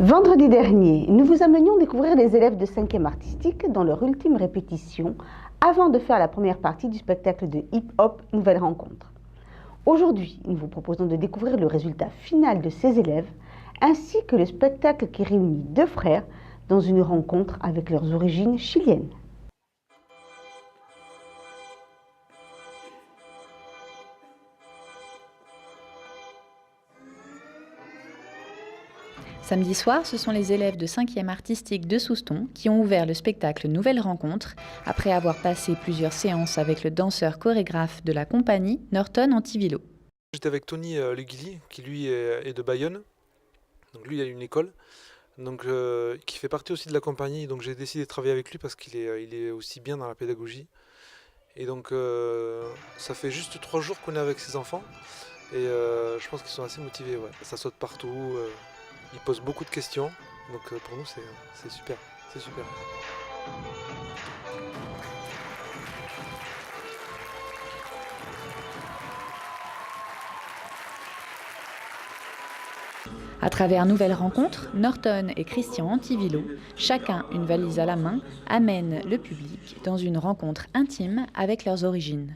Vendredi dernier, nous vous amenions découvrir les élèves de 5e artistique dans leur ultime répétition avant de faire la première partie du spectacle de hip-hop Nouvelle Rencontre. Aujourd'hui, nous vous proposons de découvrir le résultat final de ces élèves ainsi que le spectacle qui réunit deux frères dans une rencontre avec leurs origines chiliennes. Samedi soir, ce sont les élèves de 5e artistique de Souston qui ont ouvert le spectacle Nouvelle Rencontre après avoir passé plusieurs séances avec le danseur chorégraphe de la compagnie Norton Antivilo. J'étais avec Tony Leguili, qui lui est de Bayonne. Donc lui, il a une école, donc qui fait partie aussi de la compagnie. Donc j'ai décidé de travailler avec lui parce qu'il est aussi bien dans la pédagogie. Et donc ça fait juste 3 jours qu'on est avec ses enfants. Et je pense qu'ils sont assez motivés. Ouais. Ça saute partout. Ils posent beaucoup de questions. Donc pour nous, c'est super. C'est super. À travers Nouvelle Rencontre, Norton et Christian Antivilo, chacun une valise à la main, amènent le public dans une rencontre intime avec leurs origines.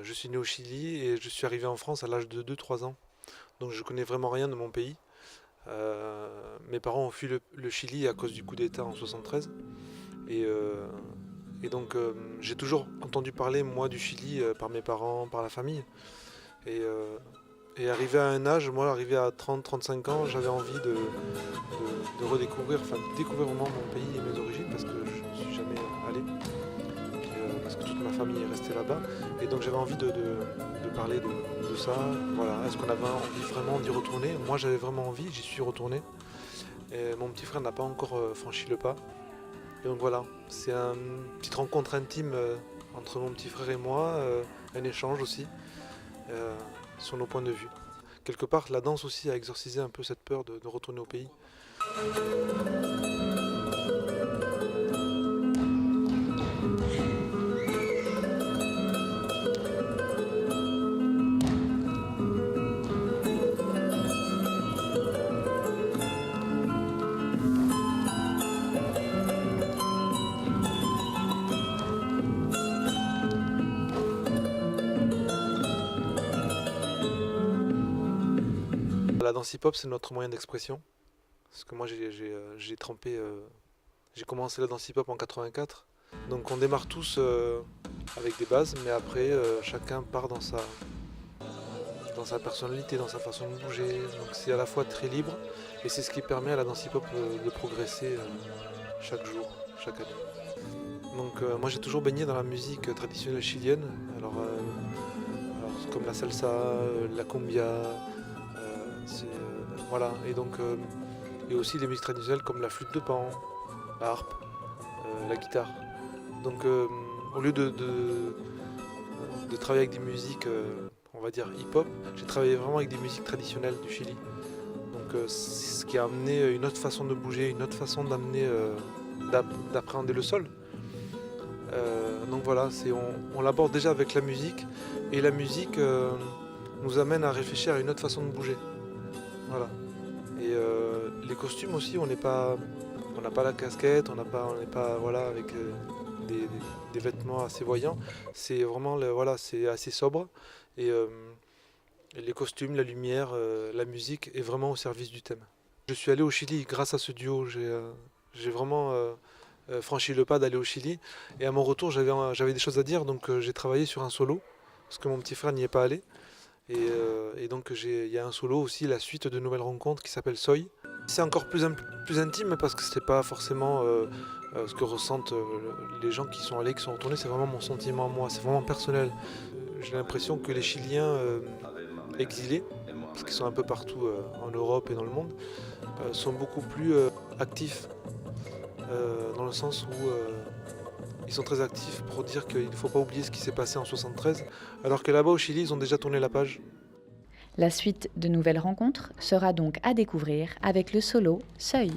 Je suis né au Chili et je suis arrivé en France à l'âge de 2-3 ans. Donc je connais vraiment rien de mon pays. Mes parents ont fui le Chili à cause du coup d'État en 73. Et donc j'ai toujours entendu parler moi du Chili par mes parents, par la famille. Et arrivé à un âge, moi arrivé à 30-35 ans, j'avais envie de redécouvrir, enfin de découvrir vraiment mon pays et mes origines parce que je ne suis jamais allé. Parce que toute ma famille est restée là-bas. Et donc j'avais envie de parler de ça. Voilà. Est-ce qu'on avait envie vraiment d'y retourner? Moi j'avais vraiment envie, j'y suis retourné. Et mon petit frère n'a pas encore franchi le pas. Et donc voilà, c'est une petite rencontre intime entre mon petit frère et moi, un échange aussi sur nos points de vue. Quelque part, la danse aussi a exorcisé un peu cette peur de retourner au pays. La danse hip-hop, c'est notre moyen d'expression. Parce que moi, j'ai trempé, j'ai commencé la danse hip-hop en 84. Donc on démarre tous avec des bases, mais après, chacun part dans sa personnalité, dans sa façon de bouger. Donc c'est à la fois très libre, et c'est ce qui permet à la danse hip-hop de progresser chaque jour, chaque année. Donc moi, j'ai toujours baigné dans la musique traditionnelle chilienne. Alors comme la salsa, la cumbia. Voilà, et donc et aussi les musiques traditionnelles comme la flûte de pan, la harpe, la guitare. Donc au lieu de travailler avec des musiques, on va dire hip-hop, j'ai travaillé vraiment avec des musiques traditionnelles du Chili. Donc c'est ce qui a amené une autre façon de bouger, une autre façon d'appréhender le sol. Donc voilà, on l'aborde déjà avec la musique, et la musique nous amène à réfléchir à une autre façon de bouger. Voilà. Et les costumes aussi, on n'a pas la casquette, on n'est pas voilà, avec des vêtements assez voyants. C'est vraiment voilà, c'est assez sobre. Et les costumes, la lumière, la musique est vraiment au service du thème. Je suis allé au Chili grâce à ce duo. J'ai vraiment franchi le pas d'aller au Chili. Et à mon retour, j'avais des choses à dire, donc j'ai travaillé sur un solo, parce que mon petit frère n'y est pas allé. Et donc il y a un solo aussi, la suite de Nouvelles Rencontres qui s'appelle Soy. C'est encore plus intime parce que c'est pas forcément ce que ressentent les gens qui sont allés, qui sont retournés, c'est vraiment mon sentiment à moi, c'est vraiment personnel. J'ai l'impression que les Chiliens exilés, parce qu'ils sont un peu partout en Europe et dans le monde, sont beaucoup plus actifs, dans le sens où ils sont très actifs pour dire qu'il ne faut pas oublier ce qui s'est passé en 73, alors que là-bas au Chili, ils ont déjà tourné la page. La suite de Nouvelles Rencontres sera donc à découvrir avec le solo Seuil.